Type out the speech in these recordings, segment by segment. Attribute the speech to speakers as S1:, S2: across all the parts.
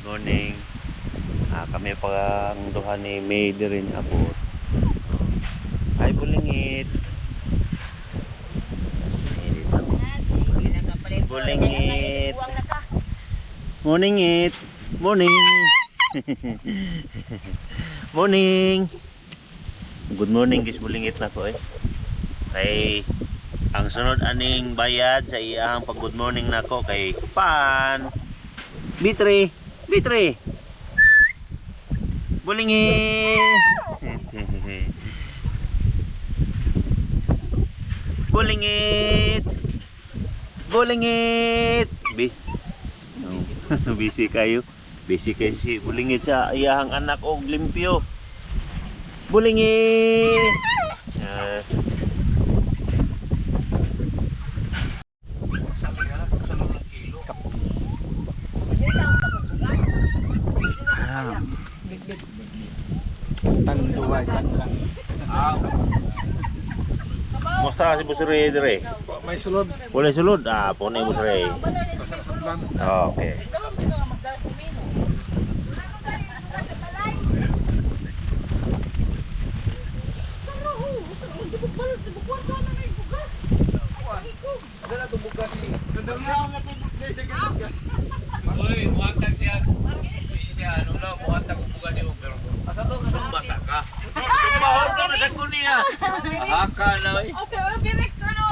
S1: morning. Kami pang duha ni May rin abot. Ay bulingit. Bulingit. Morningit. Morning. Morning. Good morning guys, bulingit na ko eh. Kay ang sunod aning bayad sa iyang pag good morning nako kay Pan. Bitre. Bitre. Bulingit. Bulingit. Bulingit. Busy kayo. Busy kayo si bulingit sa iyang anak og limpyo. Bulingit.
S2: Tanduay, tanlas.
S1: Musta si Busre dire?
S2: May sulod.
S1: Boleh sulod? Pone Busre. Okay.
S3: Uy, muhatag siya. Siya, ano lang, muhatag ang buga niyo. Pero, asa to? Basa ka. Mahal ka na sa kunia. Haka na, eh.
S4: O, so, bilis ko no.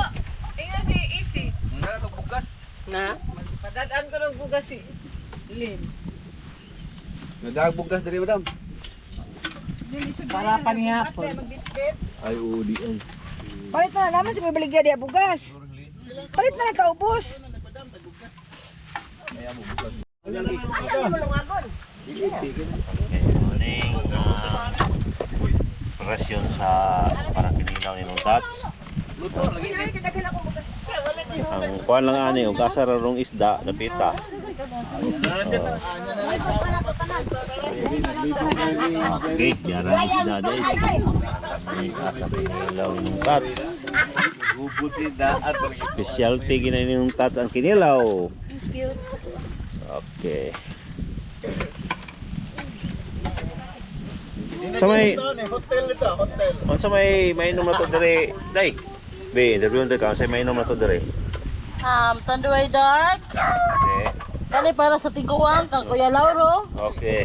S4: Tingnan si Isi.
S3: Wala itong bugas.
S4: Na? Padadaan ko ng bugas si Lin.
S3: Nadag bugas dari madam.
S4: Para panihapon.
S3: Ay, udi ay.
S5: Palit na naman si Baligya dia bugas. Palit na lang kaubos.
S1: Morning. Presyon sa para kinilaw ni nung tats. Ang kuan lang ani og asa ra rong isda napita. Okay, jarang isda dai. May asa kinilaw ni nung tats.
S3: Gubuti daat.
S1: Specialty gina ni nung tats ang kinilaw. Okay. Sa may
S2: Hotel ito, hotel.
S1: unsa may inom na to dire, dai? Be, interview na ka sa may inom na to dire.
S5: Tanduay Dark.
S1: Okay.
S5: Kani para sa tiguang kang Kuya Lauro.
S1: Okay.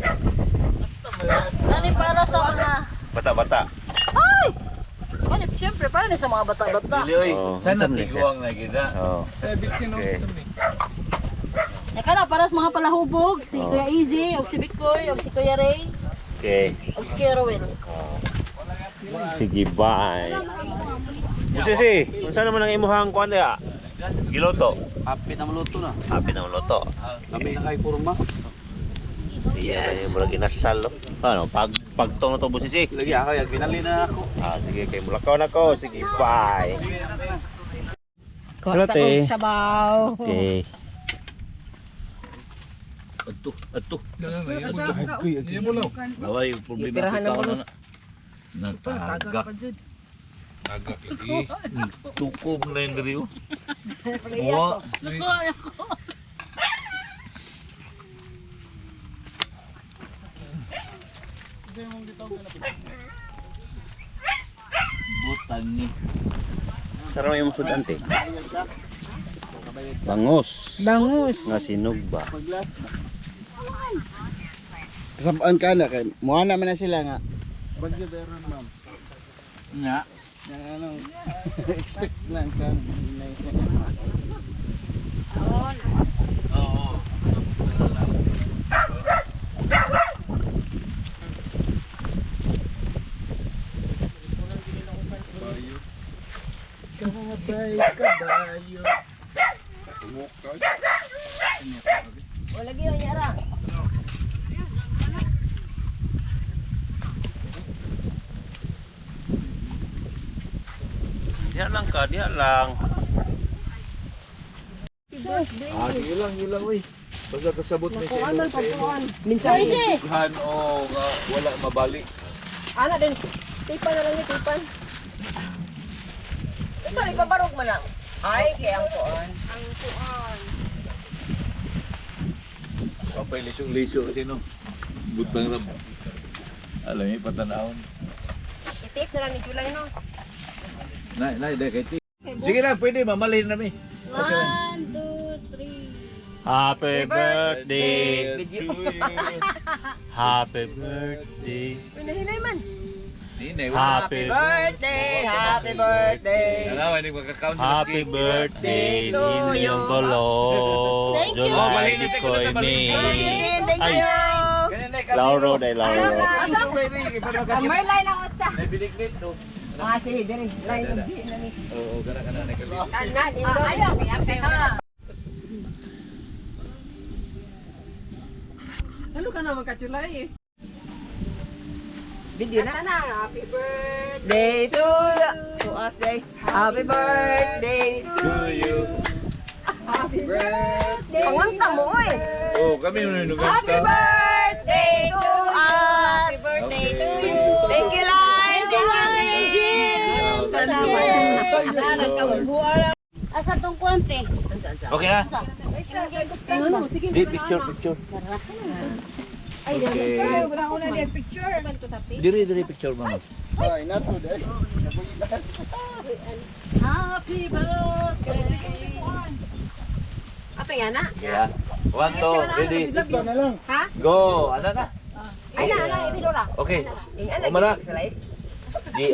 S5: Kani para sa mga
S1: Bata-bata.
S5: ay. Kani siyempre para ni sa mga bata-bata.
S3: Dili oy.
S1: Oh,
S3: Sana
S1: unsa man
S3: tiguang na kita.
S1: Oh. Okay.
S5: Ya kana para sa mga palahubog si Kuya Easy og si Bikoy og si Kuya Ray
S1: Okay.
S5: og si Kuya Rowel.
S1: Sige, bye. Busisi, unsa naman ang imuhang kuan ya? Giloto.
S3: Apit na maluto na.
S1: Happy na luto.
S3: Kami na kay kurma.
S1: Yes. Murag inasal. Ano, pagtong na to busisi.
S3: Lagi ako, yag binali na ako.
S1: Sige, kay mulakaw na ko. Sige, bye.
S4: Kuha sa kong sabaw.
S1: Okay.
S3: Ato. Laway, problema ko na. Nagtagak. Tagak lagi. Tukob na yun dari. Buwa. Butan ni.
S1: Sarap yung sudante. Bangus.
S4: Bangus.
S1: Nga sinog ba?
S2: Kasabaan ka na kay muha naman na sila nga. Bagyo beron ma'am.
S3: Nga.
S2: Yang ano expect lang kan.
S3: Oo.
S2: Kabay kabayo.
S5: O lagi o nyara.
S1: Diya lang ka, diya lang.
S3: Sige lang, uy. Basta kasabot may sa ilo.
S4: Minsan.
S3: Han o nga wala mabalik.
S4: Ana din. Tipan na lang ni tipan.
S5: Ito ibabarog man lang. Ay kay ang kuan.
S4: Ang kuan.
S3: Papay liso-liso sino. Butang rab. Alam niyo patanawon.
S4: Itik na lang ni July no.
S3: Nay, kay ti. Sige lang, pwede mamalhin na mi.
S5: 1, 2, 3.
S1: Happy birthday to you. Happy birthday.
S4: Pinahinay man.
S3: Nine,
S1: Happy
S6: Happy birthday!
S3: Alawa ni magka-count
S1: Happy birthday Ninyong Kolong.
S5: Thank you.
S1: July Bikoy May.
S6: Thank
S1: Ay,
S6: you!
S1: Lauro day Lauro.
S4: Ang Merlin ako sa.
S3: Nabiliglit to.
S6: Ah, sige, diri. Line of G na ni.
S3: Oo, kana na kalit.
S4: Ana, dito. Ayaw, may Ano ka na magka-July?
S6: Video na.
S4: Happy birthday.
S6: Day to you. To us day. Happy birthday to
S3: To you.
S4: Happy birthday.
S6: Pangantang mo eh.
S3: Oh, kami nunugan
S6: Happy
S3: ka.
S6: birthday to us.
S4: Happy birthday to
S3: Okay.
S4: you.
S6: Thank you, Line. Thank you, Jin.
S5: Asa tong konti?
S3: Okay na?
S4: Ano, sige.
S3: Di, picture.
S4: Ay,
S3: Okay.
S4: wala ko na din picture.
S3: Diri picture mo.
S2: Ay, nato day.
S5: Happy birthday.
S4: Ato yan na.
S3: Yeah. 1, 2, ready.
S2: Ito na lang.
S4: Ha?
S3: Go. Ano na?
S4: Ay na, ibidora.
S3: Okay.
S6: Ano,
S3: Umara.
S6: slice?
S3: Di.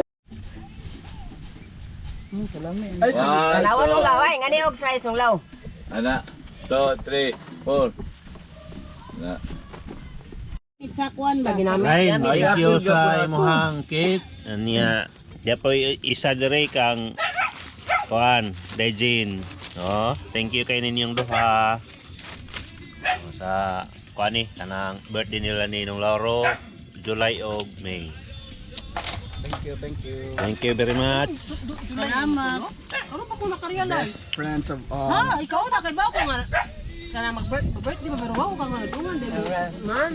S2: Ay,
S6: Kalawan ng law, ay. Ngani og slice ng law.
S3: Ana. 2, 3, 4. Na.
S5: Pizza kuan ba?
S1: Lain, thank you sa imuhang cake. Anya, diya po isa dire kang kuan, Dejin. No, thank you kay ninyong duha. Sa kuan ni kanang birthday nila ni Nong Lauro, July o May.
S2: Thank you.
S1: Thank you very much.
S5: Salamat.
S4: Ano pa kung nakarealize?
S2: Best friends of all.
S4: Ha, ikaw na kay ba ko nga. Sana mag-birthday ba pero wow ka nga dungan din. Man.